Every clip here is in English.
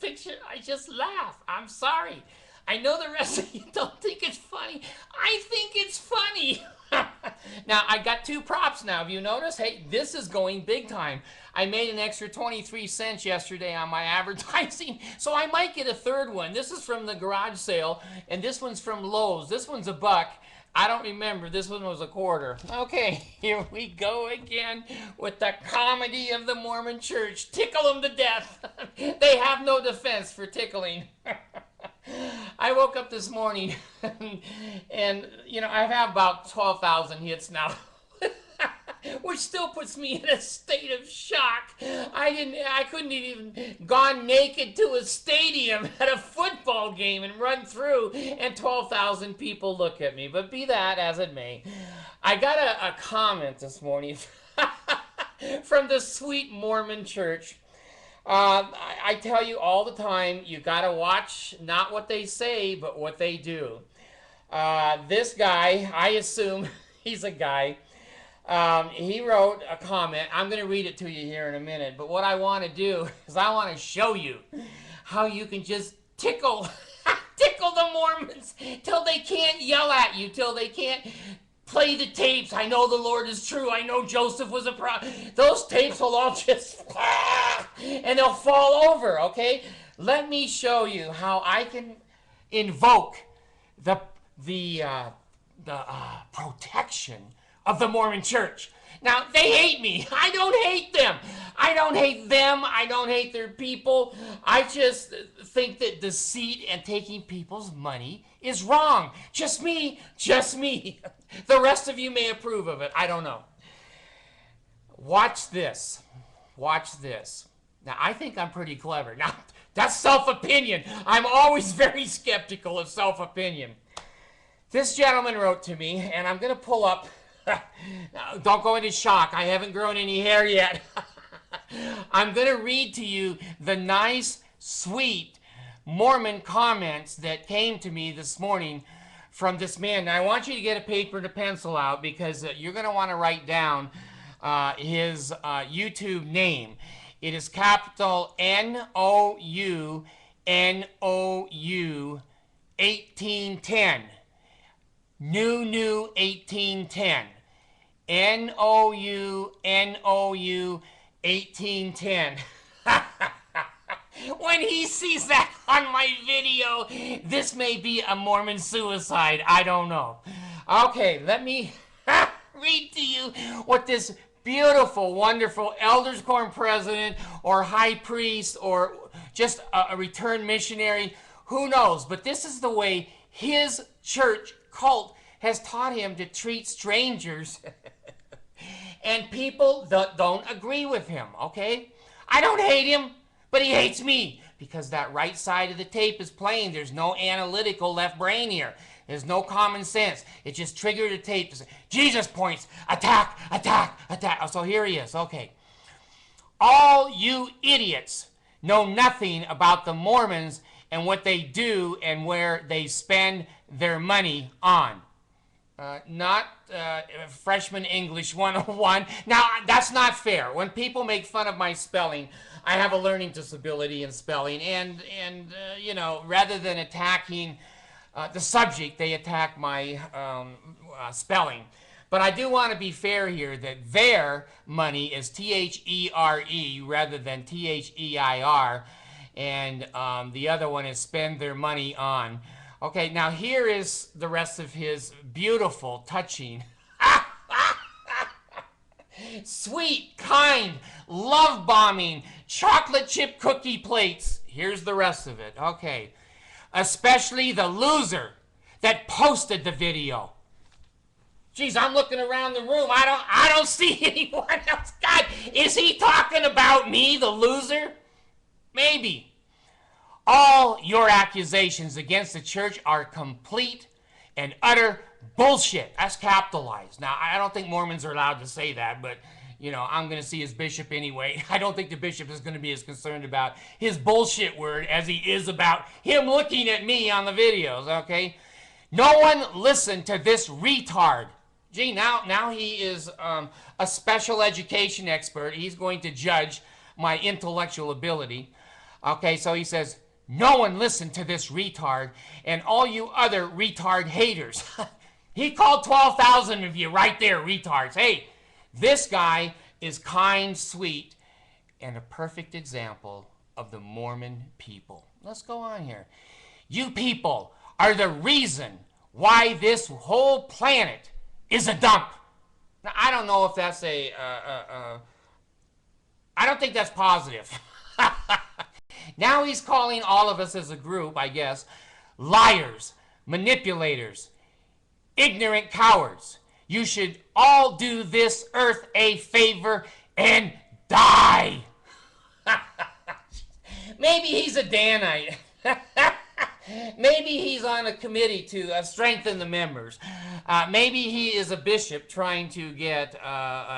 picture, I just laugh. I'm sorry. I know the rest of you don't think it's funny. I think it's funny. Now, I got two props now. Have you noticed? Hey, this is going big time. I made an extra 23 cents yesterday on my advertising, so I might get a third one. This is from the garage sale, and this one's from Lowe's. This one's $1. I don't remember. This one was $0.25. Okay, here we go again with the comedy of the Mormon church. Tickle them to death. They have no defense for tickling. I woke up this morning and you know, I have about 12,000 hits now. Which still puts me in a state of shock. I couldn't even gone naked to a stadium at a football game and run through, and 12,000 people look at me. But be that as it may, I got a comment this morning from the sweet Mormon church. I tell you all the time, you gotta watch not what they say, but what they do. This guy, I assume he's a guy, he wrote a comment. I'm going to read it to you here in a minute. But what I want to do is I want to show you how you can just tickle the Mormons till they can't yell at you, till they can't play the tapes. I know the Lord is true. I know Joseph was a prophet. Those tapes will all just, and they'll fall over, okay? Let me show you how I can invoke the protection of the Mormon church. Now, they hate me. I don't hate them. I don't hate them. I don't hate their people. I just think that deceit and taking people's money is wrong. Just me. Just me. The rest of you may approve of it. I don't know. Watch this. Watch this. Now, I think I'm pretty clever. Now, that's self-opinion. I'm always very skeptical of self-opinion. This gentleman wrote to me, and I'm going to pull up. Now, don't go into shock. I haven't grown any hair yet. I'm going to read to you the nice, sweet Mormon comments that came to me this morning from this man. Now, I want you to get a paper and a pencil out because you're going to want to write down his YouTube name. It is capital Nounou 1810. Nounou 1810. Nounou 1810. When he sees that on my video, this may be a Mormon suicide. I don't know. Okay, let me read to you what this beautiful, wonderful elders quorum president or high priest or just a returned missionary, who knows? But this is the way his church cult has taught him to treat strangers. And people don't agree with him, okay? I don't hate him, but he hates me because that right side of the tape is playing. There's no analytical left brain here. There's no common sense. It just triggered a tape to say, Jesus points, attack, attack, attack. Oh, so here he is, okay. All you idiots know nothing about the Mormons and what they do and where they spend their money on. Not freshman English 101. Now, that's not fair. When people make fun of my spelling, I have a learning disability in spelling, and you know, rather than attacking the subject, they attack my spelling. But I do want to be fair here that their money is T-H-E-R-E rather than T-H-E-I-R, and the other one is spend their money on. Okay, now here is the rest of his beautiful, touching, sweet, kind, love-bombing, chocolate chip cookie plates. Here's the rest of it. Okay. Especially the loser that posted the video. Geez, I'm looking around the room. I don't see anyone else. God, is he talking about me, the loser? Maybe. All your accusations against the church are complete and utter bullshit. That's capitalized. Now, I don't think Mormons are allowed to say that, but, you know, I'm going to see his bishop anyway. I don't think the bishop is going to be as concerned about his bullshit word as he is about him looking at me on the videos, okay? No one listened to this retard. Gee, now he is a special education expert. He's going to judge my intellectual ability. Okay, so he says, no one listened to this retard and all you other retard haters. He called 12,000 of you right there, retards. Hey, this guy is kind, sweet, and a perfect example of the Mormon people. Let's go on here. You people are the reason why this whole planet is a dump. Now, I don't know if that's I don't think that's positive. Now he's calling all of us as a group, I guess, liars, manipulators, ignorant cowards. You should all do this earth a favor and die. Maybe he's a Danite. Maybe he's on a committee to strengthen the members. Maybe he is a bishop trying to get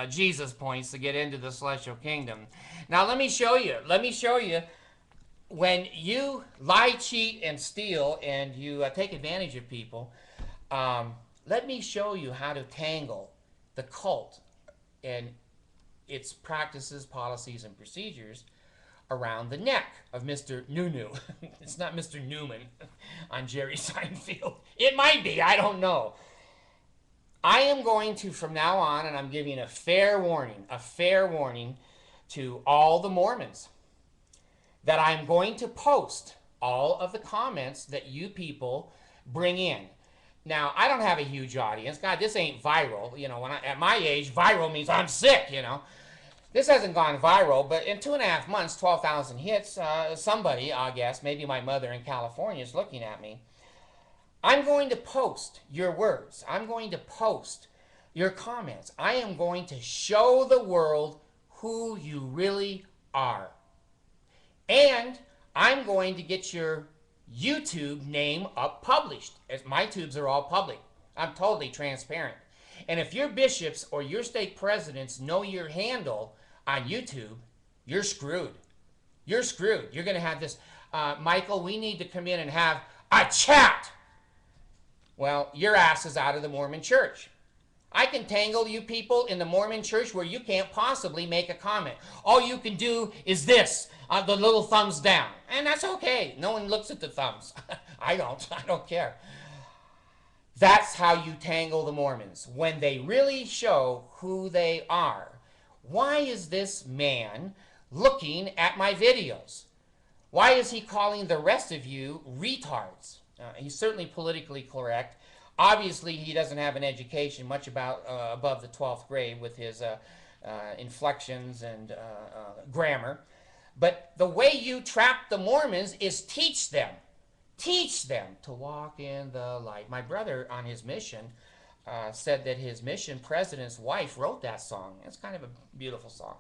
Jesus points to get into the celestial kingdom. Now let me show you. When you lie, cheat, and steal, and you take advantage of people, let me show you how to tangle the cult and its practices, policies, and procedures around the neck of Mr. Nounou. It's not Mr. Newman on Jerry Seinfeld. It might be, I don't know. I am going to, from now on, and I'm giving a fair warning to all the Mormons, that I'm going to post all of the comments that you people bring in. Now, I don't have a huge audience. God, this ain't viral. You know, at my age, viral means I'm sick, you know. This hasn't gone viral, but in 2.5 months, 12,000 hits. Somebody, I guess, maybe my mother in California is looking at me. I'm going to post your words. I'm going to post your comments. I am going to show the world who you really are. And I'm going to get your YouTube name up published, as my tubes are all public. I'm totally transparent. And if your bishops or your stake presidents know your handle on YouTube, you're screwed. You're screwed. You're going to have this, Michael, we need to come in and have a chat. Well, your ass is out of the Mormon church. I can tangle you people in the Mormon church where you can't possibly make a comment. All you can do is this, the little thumbs down. And that's okay. No one looks at the thumbs. I don't care. That's how you tangle the Mormons, when they really show who they are. Why is this man looking at my videos? Why is he calling the rest of you retards? He's certainly politically correct. Obviously, he doesn't have an education much about above the 12th grade with his inflections and grammar. But the way you trap the Mormons is teach them. Teach them to walk in the light. My brother on his mission said that his mission president's wife wrote that song. It's kind of a beautiful song.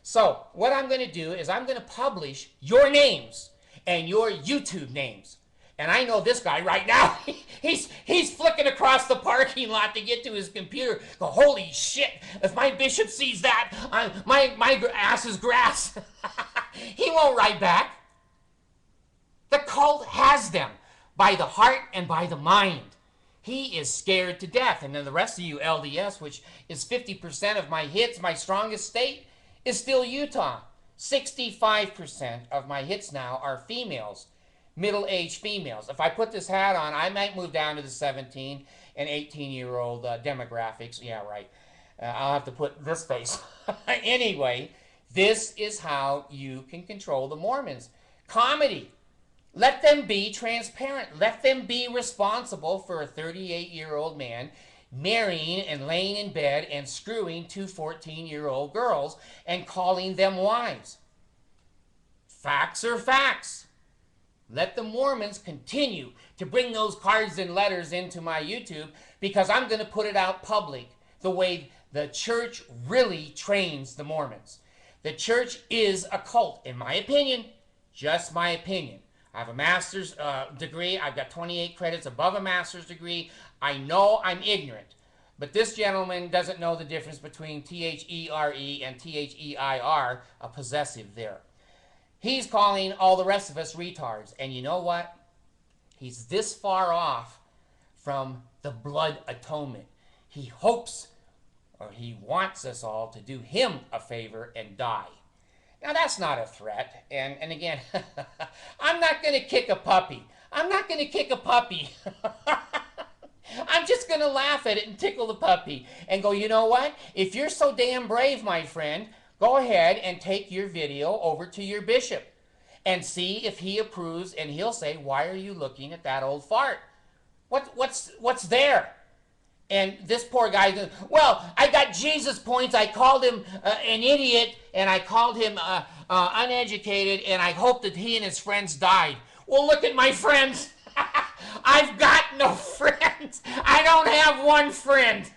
So what I'm going to do is I'm going to publish your names and your YouTube names. And I know this guy right now, he's flicking across the parking lot to get to his computer. Go, holy shit, if my bishop sees that, my ass is grass. He won't write back. The cult has them by the heart and by the mind. He is scared to death. And then the rest of you LDS, which is 50% of my hits, my strongest state, is still Utah. 65% of my hits now are females. Middle-aged females. If I put this hat on, I might move down to the 17 and 18-year-old demographics. Yeah, right. I'll have to put this face. Anyway, this is how you can control the Mormons. Comedy. Let them be transparent. Let them be responsible for a 38-year-old man marrying and laying in bed and screwing 2 14-year-old girls and calling them wives. Facts are facts. Let the Mormons continue to bring those cards and letters into my YouTube, because I'm going to put it out public the way the church really trains the Mormons. The church is a cult, in my opinion, just my opinion. I have a master's degree. I've got 28 credits above a master's degree. I know I'm ignorant, but this gentleman doesn't know the difference between T-H-E-R-E and T-H-E-I-R, a possessive there. He's calling all the rest of us retards. And you know what? He's this far off from the blood atonement. He hopes, or he wants us all to do him a favor and die. Now that's not a threat. And again, I'm not going to kick a puppy. I'm not going to kick a puppy. I'm just going to laugh at it and tickle the puppy and go, you know what? If you're so damn brave, my friend, go ahead and take your video over to your bishop and see if he approves, and he'll say, why are you looking at that old fart? What's there? And this poor guy goes, well, I got Jesus points. I called him an idiot, and I called him uneducated, and I hope that he and his friends died. Well, look at my friends. I've got no friends. I don't have one friend.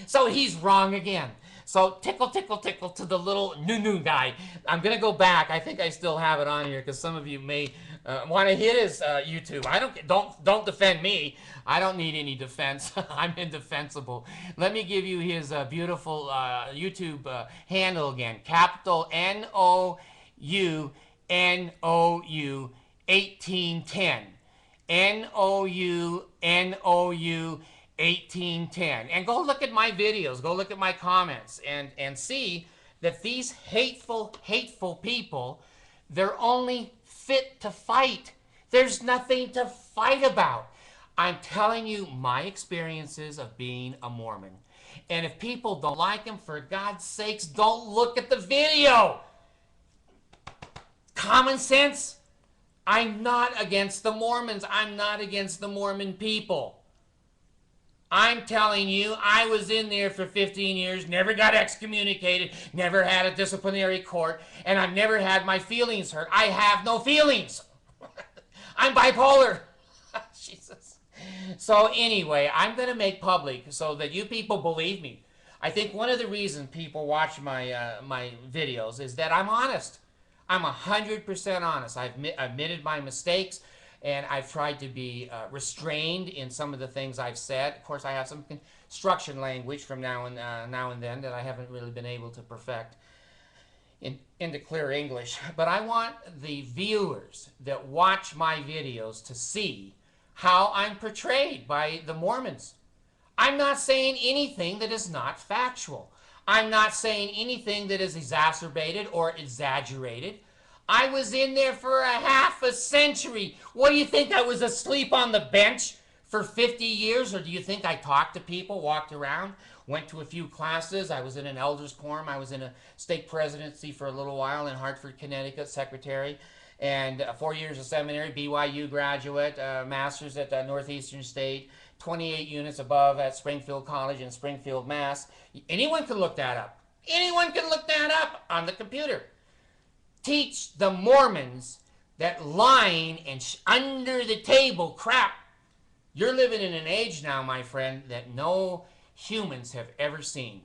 So he's wrong again. So tickle, tickle, tickle to the little Nounou guy. I'm going to go back. I think I still have it on here because some of you may want to hit his YouTube. Don't defend me. I don't need any defense. I'm indefensible. Let me give you his beautiful YouTube handle again. Capital Nounou 1810. Nounou 1810. And go look at my videos, go look at my comments, and see that these hateful people, they're only fit to fight. There's nothing to fight about. I'm telling you my experiences of being a Mormon. And if people don't like him, for God's sakes, don't look at the video. Common sense. I'm not against the Mormons. I'm not against the Mormon people. I'm telling you, I was in there for 15 years, never got excommunicated, never had a disciplinary court, and I've never had my feelings hurt. I have no feelings. I'm bipolar. Jesus. So anyway, I'm going to make public so that you people believe me. I think one of the reasons people watch my, my videos is that I'm honest. I'm 100% honest. I've admitted my mistakes. And I've tried to be restrained in some of the things I've said. Of course, I have some construction language from now and then that I haven't really been able to perfect into clear English. But I want the viewers that watch my videos to see how I'm portrayed by the Mormons. I'm not saying anything that is not factual. I'm not saying anything that is exacerbated or exaggerated. I was in there for a half a century. What do you think, I was asleep on the bench for 50 years? Or do you think I talked to people, walked around, went to a few classes? I was in an elders quorum. I was in a stake presidency for a little while in Hartford, Connecticut, secretary. And 4 years of seminary, BYU graduate, master's at Northeastern State, 28 units above at Springfield College in Springfield, Mass. Anyone can look that up. Anyone can look that up on the computer. Teach the Mormons that lying and under the table crap. You're living in an age now, my friend, that no humans have ever seen.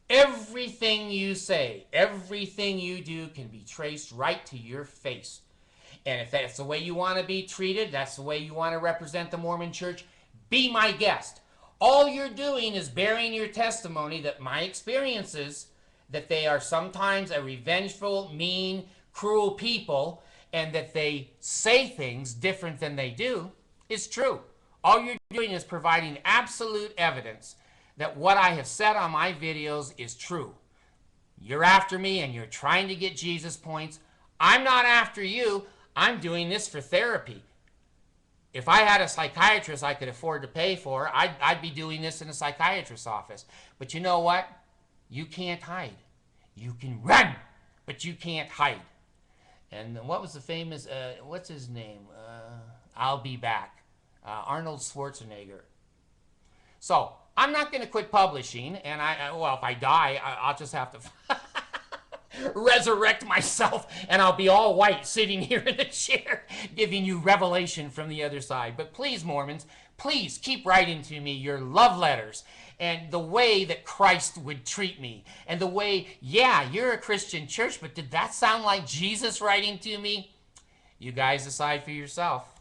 Everything you say, everything you do can be traced right to your face. And if that's the way you want to be treated, that's the way you want to represent the Mormon Church, be my guest. All you're doing is bearing your testimony that my experiences, that they are sometimes a revengeful, mean, cruel people, and that they say things different than they do, is true. All you're doing is providing absolute evidence that what I have said on my videos is true. You're after me and you're trying to get Jesus points. I'm not after you. I'm doing this for therapy. If I had a psychiatrist I could afford to pay for, I'd be doing this in a psychiatrist's office. But you know what? You can't hide. You can run, but you can't hide. And what was the famous, what's his name? I'll be back. Arnold Schwarzenegger. So, I'm not going to quit publishing, and well, if I die, I'll just have to resurrect myself, and I'll be all white sitting here in the chair giving you revelation from the other side. But please, Mormons, please keep writing to me your love letters and the way that Christ would treat me, and the way, yeah, you're a Christian church, but did that sound like Jesus writing to me? You guys decide for yourself.